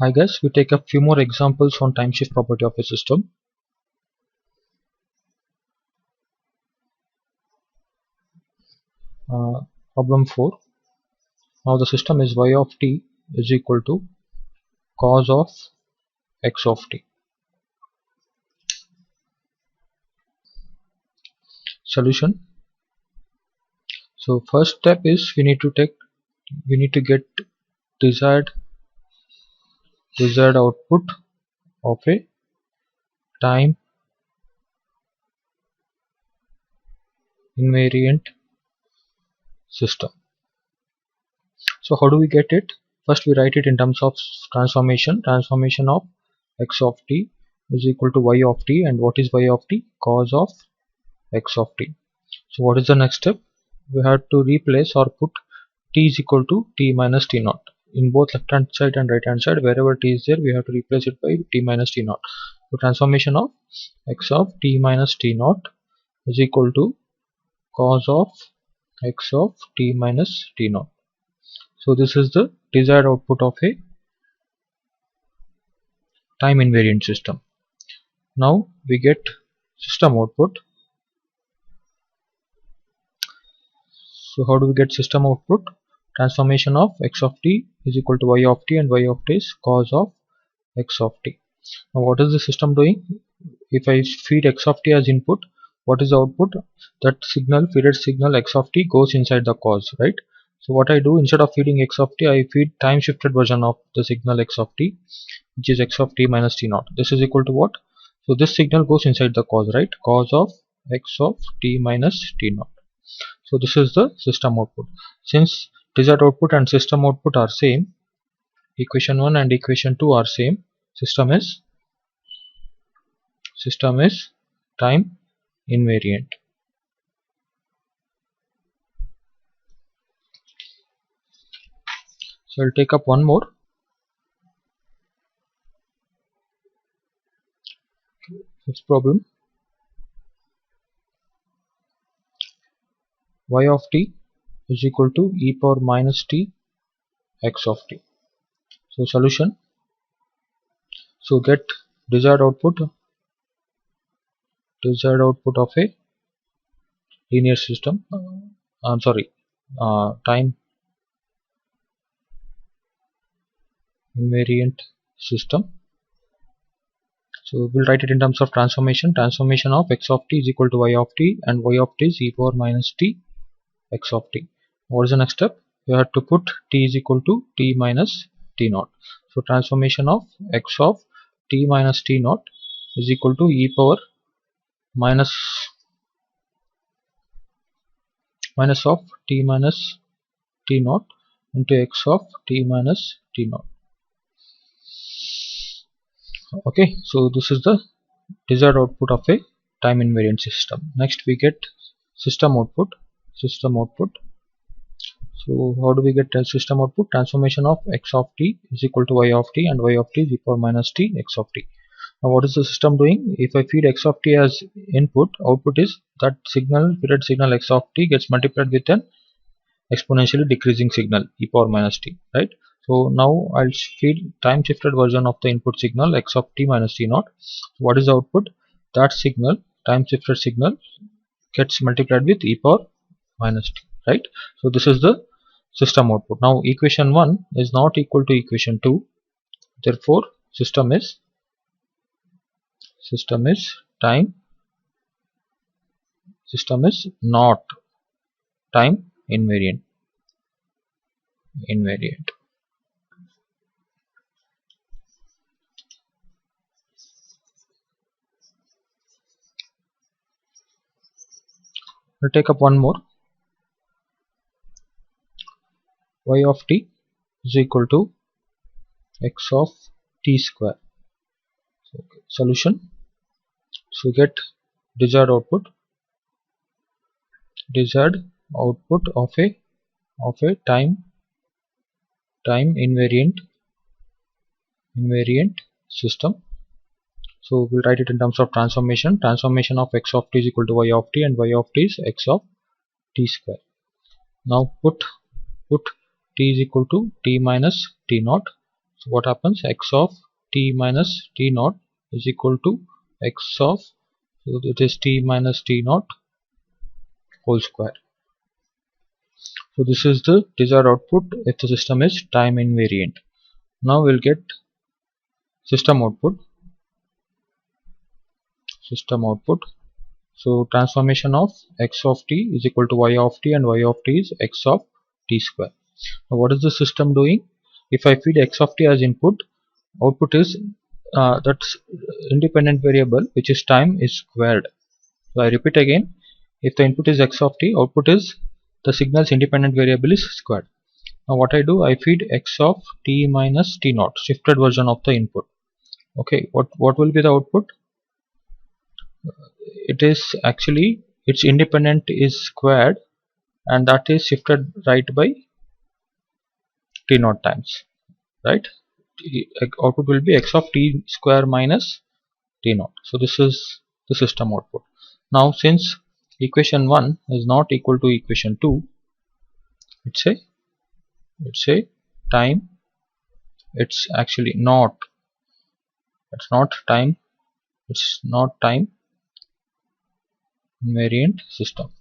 I guess we take a few more examples on time shift property of a system. Problem 4. Now the system is y of t is equal to cos of x of t. Solution. So first step is we need to get desired output of a time invariant system. So how do we get it? First we write it in terms of transformation of x of t is equal to y of t, and what is y of t? Cos of x of t. So what is the next step? We have to replace or put t is equal to t minus t naught in both left hand side and right hand side. Wherever t is there, we have to replace it by t minus t naught. So transformation of x of t minus t naught is equal to cos of x of t minus t naught. So this is the desired output of a time invariant system. Now we get system output. So how do we get system output? Transformation of x of t is equal to y of t, and y of t is cos of x of t. Now what is the system doing? If I feed x of t as input, what is the output? That signal, feeded signal x of t goes inside the cos, right? So what I do, instead of feeding x of t, I feed time shifted version of the signal x of t, which is x of t minus t naught. This is equal to what? So this signal goes inside the cos, right? Cos of x of t minus t naught. So this is the system output. Since desired output and system output are same, equation 1 and equation 2 are same, system is time invariant. So I'll take up one more. Fifth problem. Y of t is equal to e power minus t x of t. So solution. So get desired output of a linear system. Time invariant system. So we'll write it in terms of transformation of x of t is equal to y of t, and y of t is e power minus t x of t. What is the next step? You have to put t is equal to t minus t naught. So transformation of x of t minus t naught is equal to e power minus of t minus t naught into x of t minus t naught. Okay, so this is the desired output of a time invariant system. Next we get system output. So how do we get system output? Transformation of x of t is equal to y of t, and y of t is e power minus t x of t. Now what is the system doing? If I feed x of t as input, output is that feeded signal x of t gets multiplied with an exponentially decreasing signal e power minus t, right? So now I'll feed time shifted version of the input signal x of t minus t naught. What is the output? That signal, time shifted signal, gets multiplied with e power minus t, right? So this is the system output. Now equation 1 is not equal to equation 2, therefore system is not time invariant. We'll take up one more. Y of t is equal to x of t square. So, solution. So get desired output of a time invariant system. So we'll write it in terms of transformation of x of t is equal to y of t, and y of t is x of t square. Now put t is equal to t minus t naught. So what happens? X of t minus t naught is equal to x of, so it is t minus t naught whole square. So this is the desired output if the system is time invariant. Now we'll get system output. So transformation of x of t is equal to y of t, and y of t is x of t square. Now what is the system doing? If I feed x of t as input, output is that's independent variable, which is time, is squared. So I repeat again, if the input is x of t, output is the signal's independent variable is squared. Now what I do, I feed x of t minus t naught, shifted version of the input. Okay, what will be the output? It is actually, its independent is squared, and that is shifted right by t naught times, right? Output will be x of t square minus t naught. So this is the system output. Now since equation 1 is not equal to equation 2, it's a time, it's actually not, it's not time invariant system.